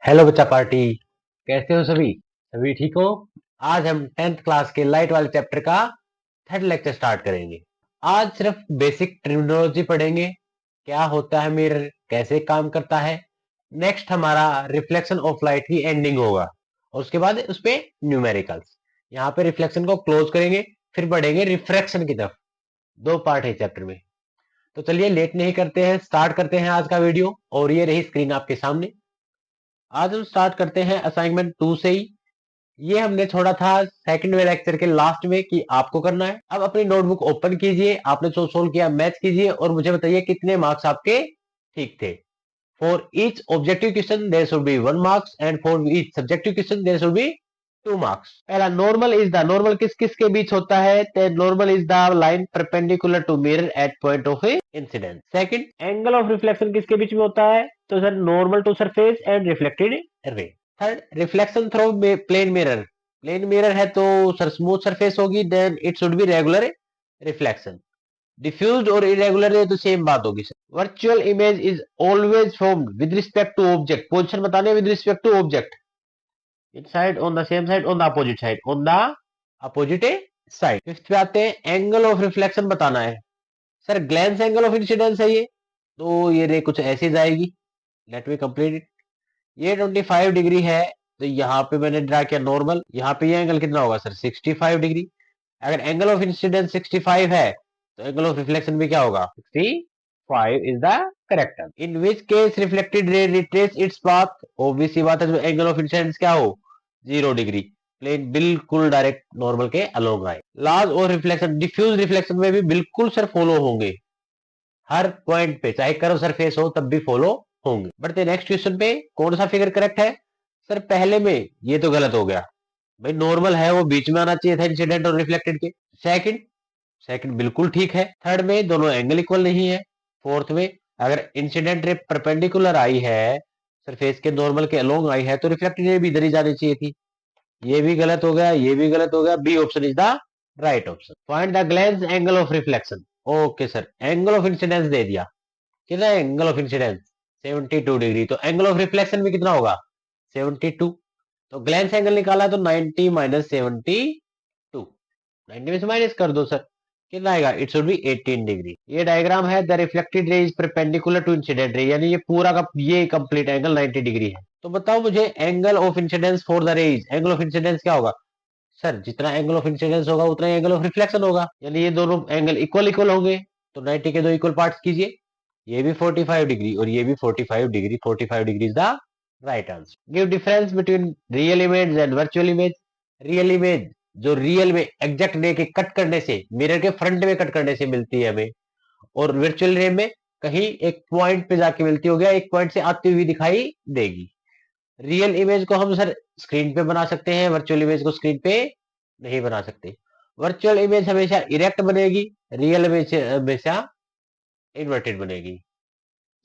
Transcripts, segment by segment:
Hello बच्चा party. कैसे हो सभी? सभी ठीक हो? आज हम 10th क्लास के लाइट वाले चैप्टर का थर्ड लेक्चर स्टार्ट करेंगे। आज सिर्फ बेसिक टर्मिनोलॉजी पढ़ेंगे। क्या होता है मिरर, कैसे काम करता है। नेक्स्ट हमारा रिफ्लेक्शन ऑफ लाइट की एंडिंग होगा और उसके बाद उस पे न्यूमेरिकल्स। यहाँ पे रिफ्लेक्शन को क्लोज करेंगे, फिर बढ़ेंगे रिफ्रैक्शन की तरफ। दो पार्ट है चैप्टर में। तो चलिए लेट नहीं करते हैं, स्टार्ट करते हैं आज का वीडियो। और ये रही स्क्रीन आपके सामने। आज हम स्टार्ट करते हैं असाइनमेंट 2 से ही। ये हमने छोड़ा था सेकंड वे लेक्चर के लास्ट में कि आपको करना है। अब अपनी नोटबुक ओपन कीजिए, आपने जो सोल्व किया मैच कीजिए और मुझे बताइए कितने मार्क्स आपके ठीक थे। For each objective question there should be 1 marks and for each subjective question there should be 2 marks. पहला नॉर्मल इज द नॉर्मल किस किस के बीच होता है? Normal is the line perpendicular to mirror at point of a incident. Second, angle of reflection किसके बीच में होता है? तो sir normal to surface and reflected ray. Third, reflection through plane mirror. Plane mirror है तो सर स्मूथ सरफेस होगी, then it should be regular reflection. Diffused और इरेगुलर है तो सेम बात होगी sir. Virtual image is always formed with respect to object. Position बताने with respect to object. Inside on the same side on the opposite side on the opposite side. Fifth पे आते हैं, angle of reflection बताना है। Sir glance angle of incidence है ये, तो ये रे कुछ ऐसी जाएगी। Let me complete it. ये 25 डिग्री है, तो यहाँ पे मैंने ड्रा किया नॉर्मल। यहाँ पे ये एंगल कितना होगा सर? 65 डिग्री। अगर एंगल ऑफ इंसिडेंस 65 है तो एंगल ऑफ रिफ्लेक्शन भी क्या होगा? 65 is the correct answer. In which case reflected ray retrace its path. Obvious सी बात है, जो एंगल ऑफ इंसिडेंस क्या हो? 0 डिग्री। प्लेन बिल्कुल डायरेक्ट नॉर्मल के अलोंग आए। लॉज और रिफ्लेक्शन डिफ्यूज रिफ्लेक्शन में भी बिल्कुल सर फॉलो होंगे। हर पॉइंट पे चाहे कर्व सरफेस हो तब भी फॉलो होंगे। बढ़ते नेक्स्ट क्वेश्चन पे। कौन सा फिगर करेक्ट है? सर पहले में ये तो गलत हो गया भाई, नॉर्मल है वो बीच में आना चाहिए था इंसिडेंट और रिफ्लेक्टेड के। सेकंड, सेकंड बिल्कुल ठीक है। थर्ड में दोनों एंगल इक्वल नहीं है। फोर्थ में अगर इंसिडेंट रे परपेंडिकुलर आई है, सरफेस के नॉर्मल के अलोंग आई है, तो रिफ्लेक्टेड रे भी इधर ही जानी चाहिए थी। ये भी गलत हो गया, ये भी गलत हो गया। B option is the right option. Find the glance angle of reflection. Okay sir, angle of incidence दे दिया। कितना है एंगल ऑफ इंसिडेंस? 72 डिग्री। तो एंगल ऑफ रिफ्लेक्शन भी कितना होगा? 72। तो ग्लैंस एंगल निकाला तो 90 माइनस 72। 90 में से माइनस कर दो सर, कितना आएगा? It should be 18 degree. ये डायग्राम है, the reflected ray is perpendicular to incident ray, यानी ये पूरा का ये कंप्लीट एंगल 90 डिग्री है। तो बताओ मुझे angle of incidence for the rays. Angle of incidence क्या होगा? सर जितना एंगल ऑफ इंसिडेंस होगा उतना एंगल ऑफ रिफ्लेक्शन होगा, यानी ये दोनों एंगल इक्वल इक्वल होंगे। तो 90 के दो इक्वल पार्ट्स कीजिए। ये भी 45 डिग्री और ये भी 45 degree. 45 degree is the right answer. Give difference between real image and virtual image. Real image जो रियल में एग्जैक्ट रे के कट करने से, मिरर के फ्रंट में कट करने से मिलती है हमें, और वर्चुअल रे में कहीं एक पॉइंट पे जाके मिलती होगी, एक पॉइंट से आती हुई दिखाई देगी। रियल इमेज को हम सर स्क्रीन पे बना सकते हैं, वर्चुअल इमेज को स्क्रीन पे नहीं बना सकते। वर्चुअल इमेज हमेशा इरेक्ट बनेगी, रियल इमेज हमेशा इन्वर्टेड बनेगी।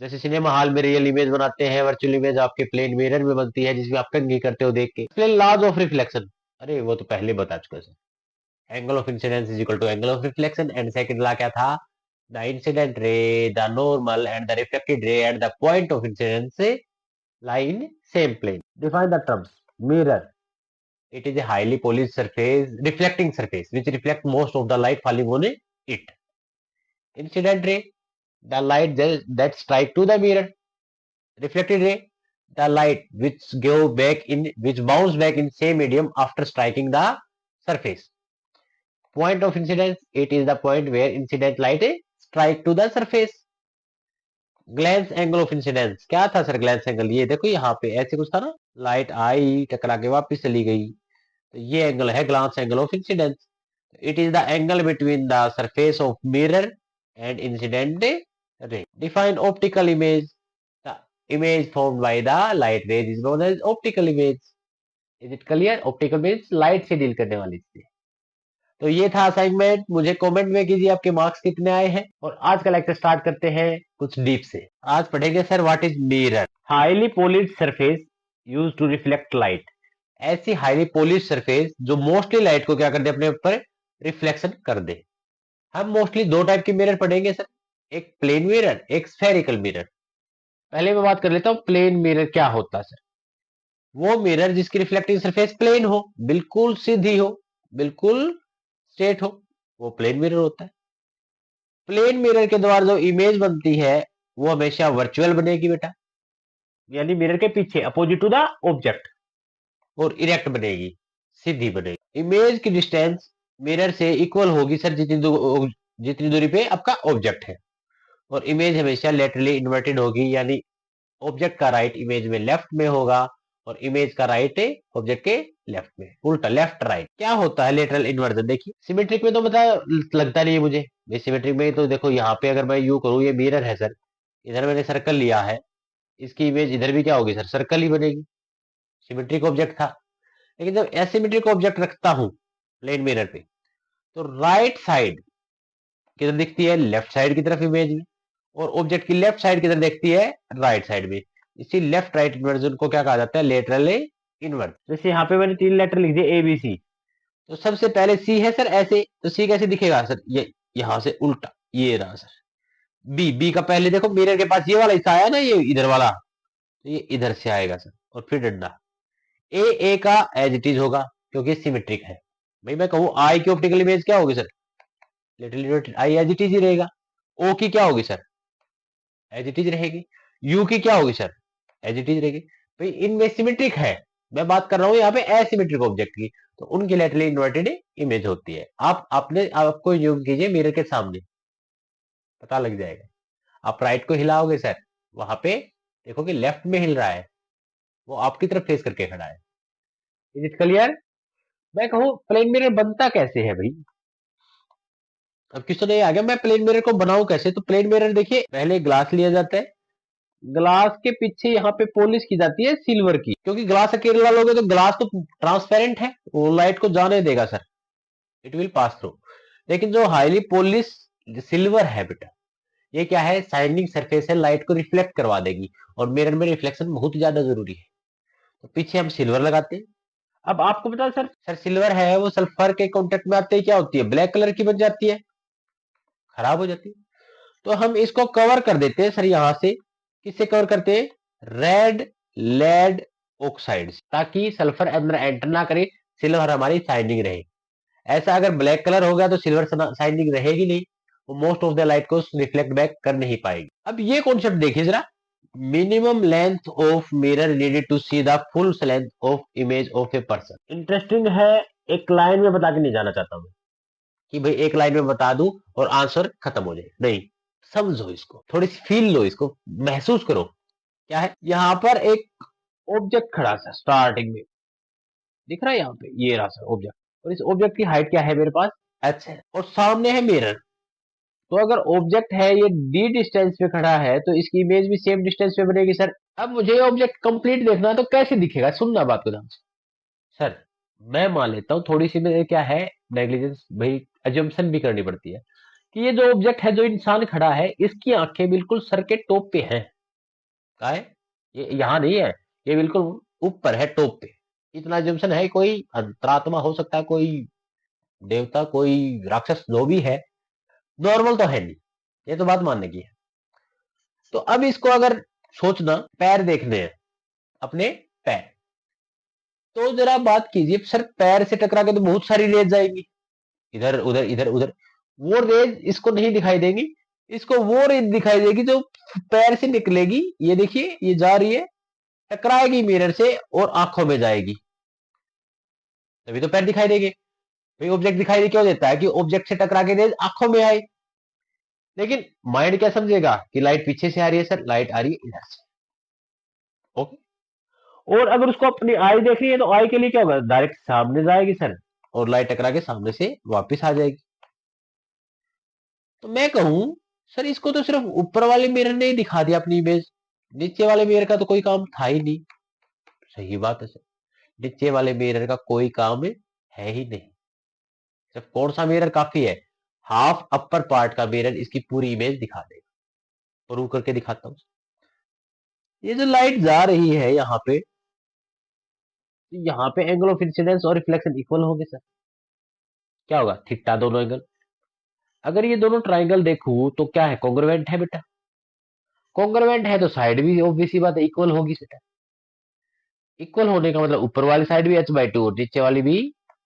जैसे सिनेमा हॉल में रियल इमेज बनाते हैं, वर्चुअल इमेज आपके प्लेन मिरर में बनती है जिसमें आप कंघी करते हो देख के। फिर लॉज ऑफ रिफ्लेक्शन, अरे वो तो पहले बता चुका sir. Angle of incidence is equal to angle of reflection, and second law क्या था? The incident ray, the normal and the reflected ray at the point of incidence lie in same plane. Define the terms. Mirror. It is a highly polished surface, reflecting surface, which reflect most of the light falling on it. Incident ray, the light that strike to the mirror. Reflected ray, the light which bounce back in same medium after striking the surface. Point of incidence, it is the point where incident light strike to the surface. Glance angle of incidence क्या था sir? Glance angle ये देखो, यहाँ पे ऐसे कुछ था ना, लाइट आई टकरा के वापस चली गई, तो ये एंगल है glance angle of incidence. It is the angle between the surface of mirror and incident ray. Define optical image. The image formed by the light rays is known as optical image. Is it clear? Optical means light से deal करने वाली चीज। तो ये था assignment. मुझे comment में कीजिए आपके मार्क्स कितने आए हैं। और आज का लेक्चर स्टार्ट करते हैं कुछ डीप से। आज पढ़ेंगे sir what is mirror. Highly polished surface used to reflect light. ऐसी हाईली पॉलिश्ड सरफेस जो मोस्टली लाइट को क्या कर दे, अपने ऊपर रिफ्लेक्शन कर दे। हम मोस्टली दो टाइप के मिरर पढ़ेंगे सर, एक प्लेन मिरर, एक स्फेरिकल मिरर। पहले मैं बात कर लेता हूँ प्लेन मिरर क्या होता है सर। वो मिरर जिसकी रिफ्लेक्टिंग सरफेस प्लेन हो, बिल्कुल सीधी हो, बिल्कुल स्ट्रेट हो, वो प्लेन मिरर होता है। प्लेन मिरर के द्वारा जो इमेज बनती है वो हमेशा वर्चुअल बनेगी बेटा, यानी मिरर के पीछे अपोजिट टू द ऑब्जेक्ट, और इरेक्ट बनेगी, सीधी बनेगी। इमेज की डिस्टेंस मिरर से इक्वल होगी सर जितनी दूरी पे आपका ऑब्जेक्ट है, और इमेज हमेशा लेटरली इन्वर्टेड होगी, यानी ऑब्जेक्ट का राइट इमेज में लेफ्ट में होगा और इमेज का राइट ऑब्जेक्ट के लेफ्ट में, उल्टा लेफ्ट राइट। क्या होता है लेटरल इन्वर्जन? देखिए सिमेट्रिक में तो पता लगता नहीं है मुझे, सिमेट्रिक में तो देखो यहाँ पे अगर मैं यू करूँ, ये मिरर है सर, इधर मैंने सर्कल लिया है, इसकी इमेज इधर भी क्या होगी सर, सर्कल ही बनेगी, सिमेट्रिक ऑब्जेक्ट था। लेकिन जब एसिमेट्रिक ऑब्जेक्ट रखता हूं प्लेन मिरर पे, तो राइट साइड किधर दिखती है, लेफ्ट साइड की तरफ इमेज में, और ऑब्जेक्ट की लेफ्ट साइड किधर दिखती है, राइट साइड में। इसी लेफ्ट राइट इन्वर्जन को क्या कहा जाता है, लेटरल इन्वर्स। जैसे यहाँ पे मैंने 3 लेटर लिख दिए ए बी सी, तो सबसे पहले सी है सर ऐसे, तो सी कैसे दिखेगा सर, ये यहां से उल्टा, ये रहा सर। बी, बी का पहले देखो मिरर के पास ये वाला हिस्सा आया ना, ये इधर वाला, तो ये इधर से आएगा सर, और फिर डंडा। ए का एज इट इज होगा क्योंकि सिमेट्रिक है। भाई मैं कहूँ आई की ऑप्टिकल इमेज क्या होगी sir, little unit I as it is ही रहेगा। ओ की क्या होगी सर, एज इट इज रहेगी। यू की क्या होगी सर, एज इट इज रहेगी। भाई इनमें सिमेट्रिक है, मैं बात कर रहा हूँ यहाँ पे एसिमेट्रिक ऑब्जेक्ट की, तो उनकी लेटरली इन्वर्टेड इमेज होती है। आपको यूज कीजिए मिरर के सामने, पता लग जाएगा। आप राइट को हिलाओगे सर, वहां पे देखो कि लेफ्ट में हिल रहा है, वो आपकी तरफ फेस करके खड़ा है। Is it clear? मैं कहूँ प्लेन मिरर बनता कैसे है भाई, अब किसी ने आ गया मैं प्लेन मिरर को बनाऊं कैसे, तो प्लेन मिरर देखिए पहले ग्लास लिया जाता है, ग्लास के पीछे यहाँ पे पॉलिश की जाती है सिल्वर की, क्योंकि ग्लास अकेला लोगे तो ग्लास तो ट्रांसपेरेंट है, वो लाइट को जाने देगा sir, it will pass through. लेकिन जो हाईली पॉलिश सिल्वर है बेटा, ये क्या है, शाइनिंग सरफेस है, लाइट को रिफ्लेक्ट करवा देगी, और मिरर में रिफ्लेक्शन बहुत ज्यादा जरूरी है, तो पीछे हम सिल्वर लगाते हैं। अब आपको पता है सर सिल्वर है वो सल्फर के कांटेक्ट में आते ही क्या होती है, ब्लैक कलर की बन जाती है, खराब हो जाती है। तो हम इसको कवर कर देते हैं सर यहाँ से, किससे कवर करते हैं, रेड लेड ऑक्साइड, ताकि सल्फर अंदर एंटर ना करे, सिल्वर हमारी शाइनिंग रहे। ऐसा अगर ब्लैक कलर हो गया तो सिल्वर शाइनिंग रहेगी नहीं, वो मोस्ट ऑफ द लाइट को रिफ्लेक्ट बैक कर नहीं पाएगी। अब ये कॉन्सेप्ट देखिए जरा, minimum length of mirror needed to see the full length of image of a person. Interesting है, एक लाइन में बता के नहीं जाना चाहता हूँ कि भाई एक लाइन में बता दूं और आंसर खत्म हो जाए, नहीं, समझो इसको, थोड़ी सी फील लो इसको, महसूस करो। क्या है, यहाँ पर एक ऑब्जेक्ट खड़ा था स्टार्टिंग में, दिख रहा है यहाँ पे, ये रहा सर ऑब्जेक्ट, और इस ऑब्जेक्ट की हाइट क्या है मेरे पास, एच है, और सामने है मिरर। तो अगर ऑब्जेक्ट है ये डी डिस्टेंस पे खड़ा है, तो इसकी इमेज भी सेम डिस्टेंस पे बनेगी सर। अब मुझे ऑब्जेक्ट कंप्लीट देखना है, तो कैसे दिखेगा, सुनना बात को ध्यान से सर। मैं मान लेता हूँ थोड़ी सी मेरे क्या है, नेग्लिजेंस भाई, अजम्पशन भी करनी पड़ती है कि ये जो ऑब्जेक्ट है, जो इंसान खड़ा है, इसकी आंखें बिल्कुल सर के टॉप पे हैं। का है, ये यहाँ नहीं है, ये बिल्कुल ऊपर है, टॉप पे। इतना अजम्पशन है, कोई अंतरात्मा हो सकता है, कोई देवता, कोई राक्षस, जो भी है, नॉर्मल तो है नहीं, ये तो बात मानने की है। तो अब इसको अगर सोचना, पैर देखने हैं अपने, पैर, तो जरा बात कीजिए सर, पैर से टकरा के तो बहुत सारी रेज जाएंगी, इधर उधर इधर उधर, वो रेज इसको नहीं दिखाई देंगी, इसको वो रेज दिखाई देगी जो पैर से निकलेगी, ये देखिए ये जा रही है, टकराएगी मिरर से और आंखों में जाएगी, तभी तो पैर दिखाई देंगे। भाई ऑब्जेक्ट दिखाई दे क्यों देता है, कि ऑब्जेक्ट से टकरा के रेज आंखों में आए। लेकिन माइंड क्या समझेगा कि लाइट पीछे से आ रही है सर, लाइट आ रही है इधर से, ओके। और अगर उसको अपनी आई देखनी है, तो आई के लिए क्या होगा, डायरेक्ट सामने जाएगी सर, और लाइट टकरा के सामने से वापस आ जाएगी। तो मैं कहूं सर, इसको तो सिर्फ ऊपर वाले मिरर ने ही दिखा दिया अपनी इमेज, नीचे वाले मिरर का तो कोई काम था ही नहीं। सही बात है सर, नीचे वाले मिरर का कोई काम है ही नहीं। सिर्फ कौन सा मिरर काफी है, हाफ अपर पार्ट का मिरर इसकी पूरी इमेज दिखा देगा। प्रूव करके दिखाता हूं। ये जो लाइट जा रही है यहाँ पे, तो यहाँ पे एंगल ऑफ इंसिडेंस और रिफ्लेक्शन इक्वल होंगे सर, क्या होगा, थीटा दोनों एंगल। अगर ये दोनों ट्राइंगल देखूं तो क्या है, कॉन्ग्रुएंट है बेटा, कॉन्ग्रुएंट है तो साइड भी ऑब्वियस सी बात है इक्वल होगी बेटा। इक्वल होने का मतलब ऊपर वाली साइड भी h/2 और नीचे वाली भी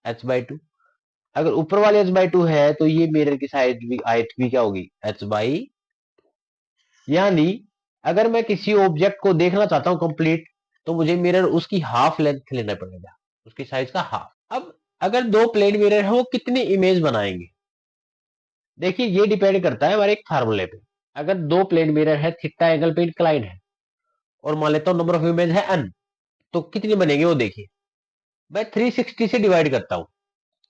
h/2। अगर ऊपर वाली h/2 है तो ये मिरर की साइड भी हाइट भी क्या होगी, h/, यानी अगर मैं किसी ऑब्जेक्ट को देखना चाहता हूं कंप्लीट, तो मुझे मिरर उसकी हाफ लेंथ लेना पड़ेगा, उसकी साइज का हाफ। अब अगर दो प्लेन मिरर है वो कितनी इमेज बनाएंगे, देखिए ये डिपेंड करता है हमारे एक फार्मूले पे। अगर दो प्लेन मिरर है, थीटा एंगल पे इंक्लाइन है, और मान लेता हूं नंबर ऑफ इमेज है n, तो कितनी बनेगी वो देखिए। मैं 360 से डिवाइड करता हूं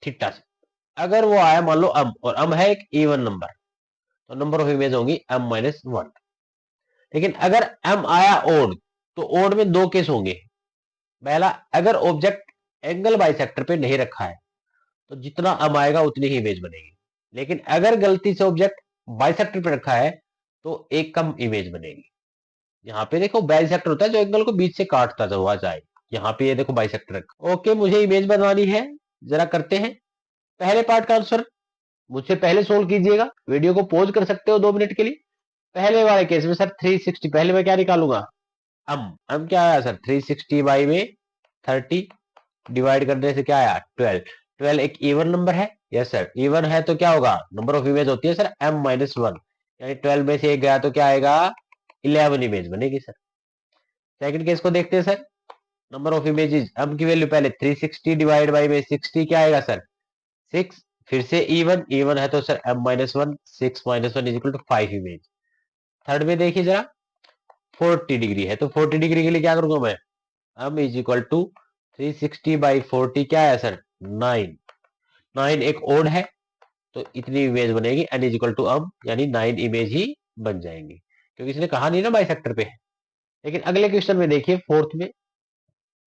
थीटा से। अगर वो आया मान लो और है एक इवन नंबर, तो नंबर ऑफ इमेज होंगी m-1। लेकिन अगर m आया ओड, तो ओड में दो केस होंगे। पहला, अगर ऑब्जेक्ट एंगल बाइसेक्टर पे नहीं रखा है, तो जितना m आएगा उतनी ही इमेज बनेगी। लेकिन अगर गलती से ऑब्जेक्ट बाइसेक्टर पे रखा है, तो एक कम इमेज बनेगी। यहाँ पे देखो बाइसेक्टर होता है जो एंगल को बीच से काटता हुआ जाए, यहाँ पे ये देखो बाइसेक्टर रखा। ओके, मुझे इमेज बनवानी है, जरा करते हैं। पहले पार्ट का आंसर मुझसे पहले सोल्व कीजिएगा, वीडियो को पॉज कर सकते हो 2 मिनट के लिए। पहले वाले केस में सर 360, पहले मैं क्या निकालूंगा, हम क्या आया सर 360 बाई में 30 डिवाइड करने से क्या आया 12। 12 एक इवन नंबर है, यस सर इवन है, तो क्या होगा नंबर ऑफ इमेज होती है सर m-1, यानी 12 में से एक गया तो क्या आएगा 11 इमेज बनेगी सर। सेकंड केस को देखते हैं sir, number of images m की वैल्यू पहले 360 डिवाइड बाई में 60 क्या आएगा सर 6, फिर से इवन इवन है तो sir m-1, 6-1 is equal to 5 image. Third में देखिए जरा 40 डिग्री है, तो 40 डिग्री के लिए क्या करूंगा मैं, m is equal to 360 by 40 क्या है सर 9। 9 एक ओड है, तो इतनी इमेज बनेगी n is equal to m, यानी 9 इमेज ही बन जाएंगी, क्योंकि इसने कहा नहीं ना बाइसेक्टर पे है। लेकिन अगले क्वेश्चन में देखिए फोर्थ में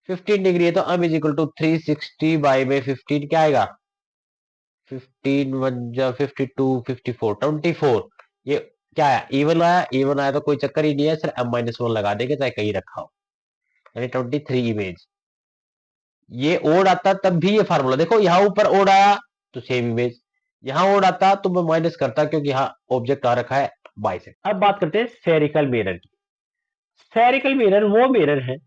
15 डिग्री है, तो m is equal to 360 by में 15 क्या आएगा 15 1 जा 52 54 24। ये क्या आया इवन आया, इवन आया तो कोई चक्कर ही नहीं है सर m-1 लगा देंगे चाहे कहीं रखा हो, यानी 23 इमेज। ये ओड आता तब भी ये फार्मूला देखो, यहाँ ऊपर ओड आया तो सेम इमेज, यहाँ ओड आता तो मैं माइनस करता क्योंकि यहाँ ऑब्जेक्ट आ रखा है बाइसेक्टर। अब बात करते हैं स्फेरिकल मिरर की। स्फेरिकल मिरर वो मिरर है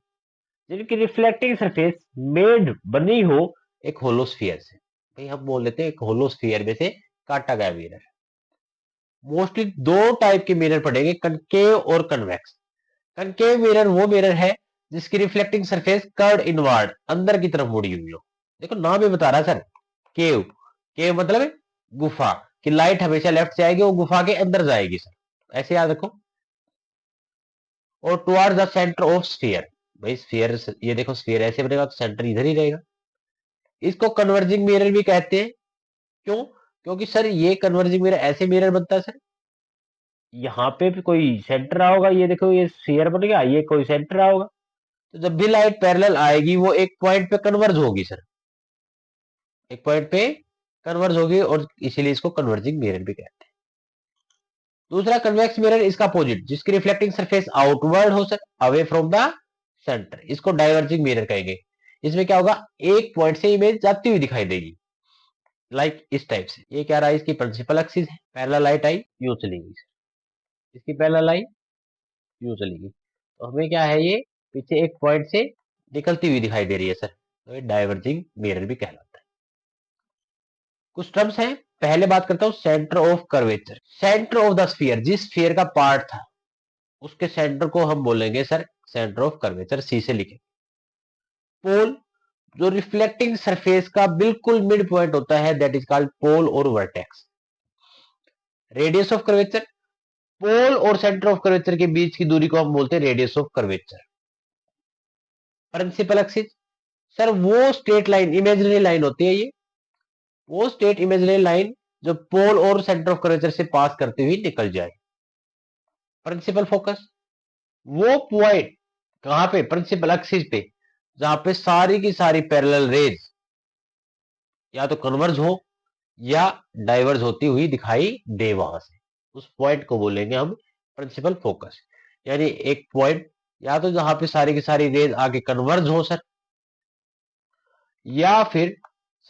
जिनकी रिफ्लेक्टिंग सरफेस मेड बनी हो एक होलोस्फियर से, भाई हम बोल लेते हैं एक होलोस्फियर में से काटा गया मिरर। मोस्टली दो टाइप के मिरर पड़ेंगे, कनकेव और कन्वेक्स। कनकेव मिरर वो मिरर है जिसकी रिफ्लेक्टिंग सरफेस कर्व इनवर्ड अंदर की तरफ मुड़ी हुई हो। देखो नाम ही बता रहा है सर केव, केव मतलब गुफा, कि लाइट हमेशा लेफ्ट से आएगी वो गुफा के अंदर जाएगी सर, ऐसे याद रखो। और towards the centre of sphere, भाई स्फीयर ये देखो स्फीयर ऐसे बनेगा तो सेंटर इधर ही रहेगा। इसको कन्वर्जिंग मिरर भी कहते हैं। क्यों, क्योंकि सर ये कन्वर्जिंग मिरर ऐसे मिरर बनता है सर, यहाँ पे भी कोई सेंटर आ होगा, ये देखो ये स्फीयर बन गया, ये कोई सेंटर आ होगा, तो जब भी लाइट पैरेलल आएगी वो एक पॉइंट पे कन्वर्ज होगी सर, एक पॉइंट पे कन्वर्ज होगी, और इसीलिए इसको कन्वर्जिंग मिरर भी कहते हैं। दूसरा कन्वेक्स मिरर इसका अपोजिट, जिसकी रिफ्लेक्टिंग सरफेस आउटवर्ड हो sir away from the centre, इसको डाइवर्जिंग मिरर कहेंगे। इसमें क्या होगा एक पॉइंट से इमेज जाती हुई दिखाई देगी, लाइक इस टाइप से। ये क्या रहा है इसकी प्रिंसिपल एक्सिस है, पैरेलल लाइट आई यूं चलेगी, इसकी पैरेलल आई यूं चलेगी, तो हमें क्या है ये पीछे एक पॉइंट से निकलती हुई दिखाई दे रही है सर, तो ये डाइवर्जिंग मिरर भी कहलाता है। कुछ टर्म्स हैं, पहले बात करता हूं centre of curvature. Centre of the sphere, जिस स्फीयर का पार्ट था उसके सेंटर को हम बोलेंगे सर सेंटर ऑफ कर्वेचर, सी से लिखे। पोल, जो रिफ्लेक्टिंग सरफेस का बिल्कुल मिड पॉइंट होता है दैट इज कॉल्ड पोल और वर्टेक्स। रेडियस ऑफ कर्वेचर, पोल और सेंटर ऑफ कर्वेचर के बीच की दूरी को हम बोलते हैं radius of curvature. Principal axis, sir वो स्ट्रेट लाइन इमेजिनरी लाइन होती है, ये वो स्ट्रेट इमेजिनरी लाइन जो पोल और सेंटर ऑफ कर्वेचर से पास करते हुए निकल जाए। प्रिंसिपल फोकस, वो पॉइंट कहां पे प्रिंसिपल एक्सिस पे जहां पे सारी की सारी पैरेलल रेज या तो कन्वर्ज हो या डाइवर्ज होती हुई दिखाई दे, वहां से उस पॉइंट को बोलेंगे हम प्रिंसिपल फोकस। यानी एक पॉइंट या तो जहां पे सारी की सारी रेज आके कन्वर्ज हो सर, या फिर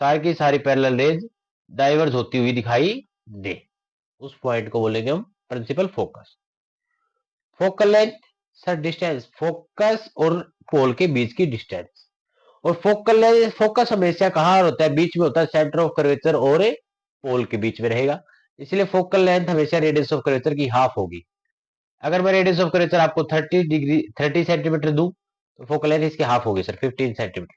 सारी की सारी पैरेलल रेज डाइवर्ज होती हुई दिखाई दे, उस पॉइंट को बोलेंगे हम principal focus. Focal length, sir distance focus और पोल के बीच की डिस्टेंस। और फोकस हमेशा कहाँ होता है, बीच में होता है, सेंटर ऑफ कर्वेचर और पोल के बीच में रहेगा, इसलिए फोकल लेंथ हमेशा रेडियस ऑफ कर्वेचर की हाफ होगी। अगर मैं रेडियस ऑफ कर्वेचर आपको 30 सेंटीमीटर दूं तो फोकल लेंथ इसकी हाफ होगी सर, 15 सेंटीमीटर।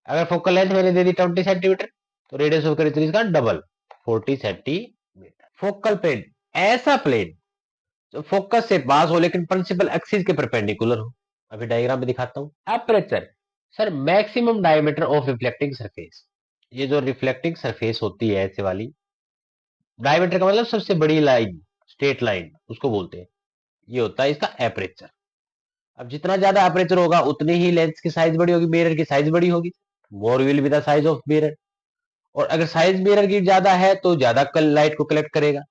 अगर फोकल लेंथ मैंने दे दी 20 सेंटीमीटर तो रेडियस ऑफ कर्वेचर इसका डबल, 40 सेंटीमीटर। फोकल प्लेन ऐसा प्लेन जो फोकस से पास हो लेकिन प्रिंसिपल एक्सिस के परपेंडिकुलर हो। अभी डायग्राम में दिखाता हूं। Aperture sir, maximum diameter of reflecting surface. ये जो रिफ्लेक्टिंग सरफेस होती है ऐसे वाली, डायमीटर का मतलब सबसे बड़ी लाइन, स्ट्रेट लाइन उसको बोलते हैं, ये होता है इसका एपरेचर। अब जितना ज्यादा एपरेचर होगा उतनी ही लेंस की साइज बड़ी होगी, मिरर की साइज बड़ी होगी, more will be the size of mirror. और अगर साइज मिरर की ज्यादा है तो ज्यादा लाइट को कलेक्ट करेगा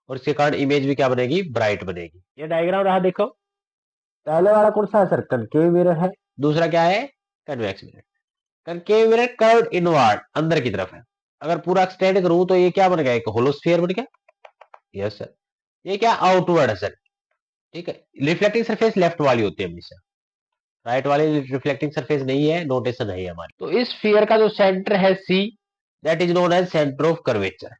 और इसके कारण इमेज भी क्या बनेगी, ब्राइट बनेगी। ये डायग्राम रहा, देखो पहले वाला कौन सा है सर, कनकेव मिरर है, दूसरा क्या है, convex mirror. Concave mirror curved inward, अंदर की तरफ है। अगर पूरा एक्सटेंड करूं तो ये क्या बन गया, एक होलोस्फीयर बन गया। Yes sir. ये क्या, आउटवर्ड है सर, ठीक है। रिफ्लेक्टिंग सरफेस लेफ्ट वाली होती है हमेशा, राइट वाली रिफ्लेक्टिंग सरफेस नहीं है, नोटेशन है हमारी। तो इस स्फीयर का जो सेंटर है C, that is known as centre of curvature.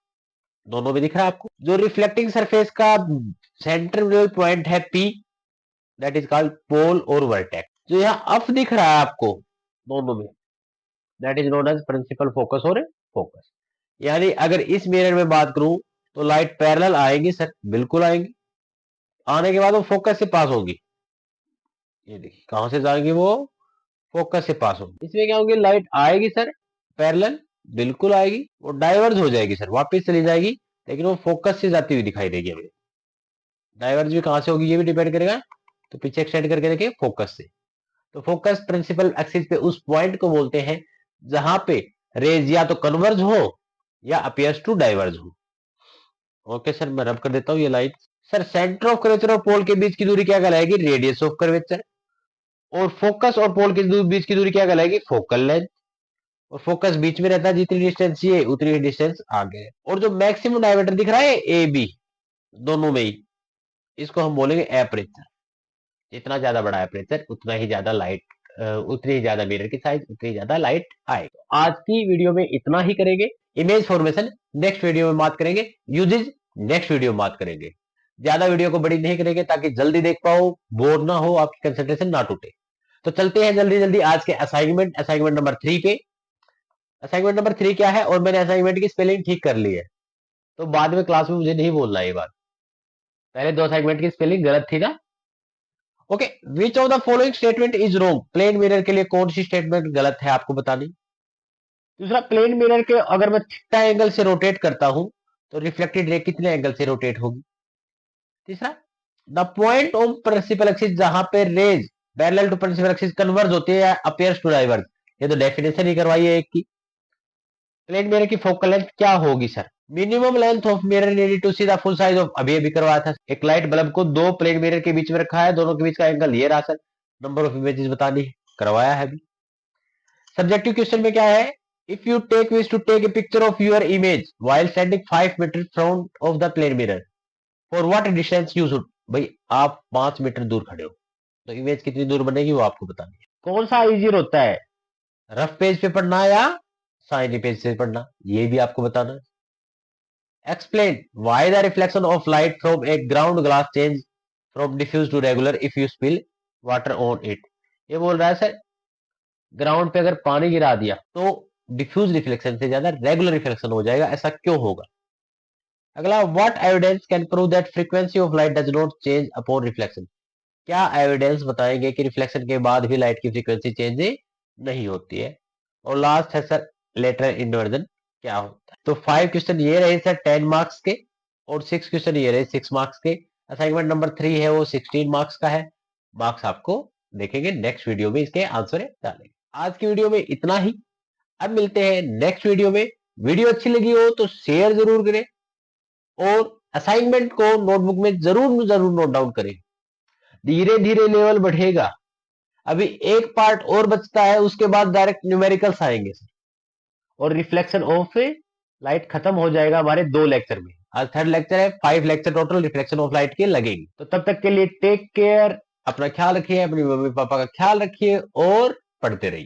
दोनों में दिख रहा है आपको। जो रिफ्लेक्टिंग सरफेस का सेंटर पॉइंट है P, that is called pole और वर्टेक्स। जो यहाँ अप दिख रहा है आपको दोनों में, that is known as principal focus और फोकस। यानी अगर इस मिरर में बात करूं तो लाइट पैरेलल आएगी सर, बिल्कुल आएंगी। आने के बाद वो फोकस से पास होगी, ये देखिए कहां से जाएंगी, वो फोकस से पास होगी। इसमें क्या होगी, लाइट आएगी सर पैरेलल, बिल्कुल आएगी, वो डाइवर्ज हो जाएगी सर, वापस चली जाएगी, लेकिन वो फोकस से जाती हुई दिखाई देगी हमें। डाइवर्ज भी कहां से होगी ये भी डिपेंड करेगा, तो पीछे एक्सटेंड करके देखिए फोकस से। तो फोकस प्रिंसिपल एक्सिस पे उस पॉइंट को बोलते हैं जहां पे रेज या तो कन्वर्ज हो या अपीयर्स टू डाइवर्ज हो। ओके सर, मैं रब कर देता हूं ये line. Sir centre of curvature और पोल के बीच की दूरी क्या कहलाएगी, रेडियस ऑफ कर्वेचर। और फोकस और पोल के बीच की दूरी क्या कहलाएगी, फोकल लेंथ। और फोकस बीच में रहता है, जितनी डिस्टेंस ये उतनी डिस्टेंस आगे है। और जो मैक्सिमम डायमीटर दिख रहा है ए बी दोनों में ही, इसको हम बोलेंगे एपरेचर। जितना ज्यादा बड़ा एपरेचर उतना ही ज्यादा लाइट, उतनी ही ज्यादा मिरर की साइज, उतनी ज्यादा लाइट आएगी। आज की वीडियो में इतना ही करेंगे। इमेज फॉर्मेशन नेक्स्ट वीडियो में बात करेंगे, यूजेज नेक्स्ट वीडियो में बात करेंगे। ज्यादा वीडियो को बड़ी नहीं करेंगे ताकि जल्दी देख पाओ, बोर ना हो, आपकी कंसंट्रेशन ना टूटे। तो चलते हैं जल्दी जल्दी आज के असाइनमेंट नंबर 3 पे। असाइनमेंट नंबर 3 क्या है, और मैंने असाइनमेंट की स्पेलिंग ठीक कर ली है, तो बाद में क्लास में मुझे नहीं बोलना ये बात, पहले दो असाइनमेंट की स्पेलिंग गलत थी ना। Okay, which of the following statement is wrong, plane mirror के लिए कौन सी स्टेटमेंट गलत है आपको बतानी। दूसरा, प्लेन मिरर के अगर मैं थीटा एंगल से रोटेट करता हूं तो रिफ्लेक्टेड रे कितने एंगल से रोटेट होगी। तीसरा, the point of principal axis जहां पे rays parallel to principal axis converge होती है या अपीयर्स टू डाइवर्ज, ये तो डेफिनेशन ही करवाई है एक की। प्लेन मिरर की फोकल लेंथ क्या होगी sir, minimum length of mirror needed to see the full size of, अभी अभी करवाया था। एक लाइट बल्ब को दो प्लेन मिरर के बीच में रखा है, दोनों के बीच का एंगल ये रहा सर, नंबर ऑफ इमेजेस बतानी है, करवाया है अभी। सब्जेक्टिव क्वेश्चन में क्या है, if you take wish to take a picture of your image while standing 5 metre front of the plane mirror, for what distance you should, भाई आप 5 मीटर दूर खड़े हो तो इमेज कितनी दूर बनेगी वो आपको बतानी है। कौन सा इजियर होता है, रफ पेज पे पढ़ना या साइनी पेज से पढ़ना, ये भी आपको बताना है। Explain why the reflection of light from a ground glass change from diffuse to regular if you spill water on it। ये बोल रहा है सर, ग्राउंड पे अगर पानी गिरा दिया तो डिफ्यूज रिफ्लेक्शन से ज्यादा रेगुलर रिफ्लेक्शन हो जाएगा, ऐसा क्यों होगा। अगला, what evidence can prove that frequency of light does not change upon reflection, क्या एविडेंस बताएंगे कि रिफ्लेक्शन के बाद भी लाइट की फ्रीक्वेंसी चेंज नहीं होती है। और लास्ट है सर, लेटरल इन्वर्जन क्या होता है। तो 5 क्वेश्चन ये रहे सर 10 मार्क्स के, और 6 क्वेश्चन ये रहे 6 मार्क्स के। असाइनमेंट नंबर 3 है वो 16 मार्क्स का है। मार्क्स आपको देखेंगे नेक्स्ट वीडियो में, इसके आंसर डालेंगे। आज की वीडियो में इतना ही, अब मिलते हैं नेक्स्ट वीडियो में। वीडियो अच्छी लगी हो तो शेयर जरूर करें और असाइनमेंट को नोटबुक में जरूर जरूर नोट डाउन करें। धीरे धीरे लेवल बढ़ेगा, अभी एक पार्ट और बचता है, उसके बाद डायरेक्ट न्यूमेरिकल्स आएंगे और रिफ्लेक्शन ऑफ लाइट खत्म हो जाएगा हमारे 2 लेक्चर में। आज थर्ड लेक्चर है, 5 lecture total reflection of light के लगेंगे। तो तब तक के लिए टेक केयर, अपना ख्याल रखिए, अपनी मम्मी पापा का ख्याल रखिए और पढ़ते रहिए।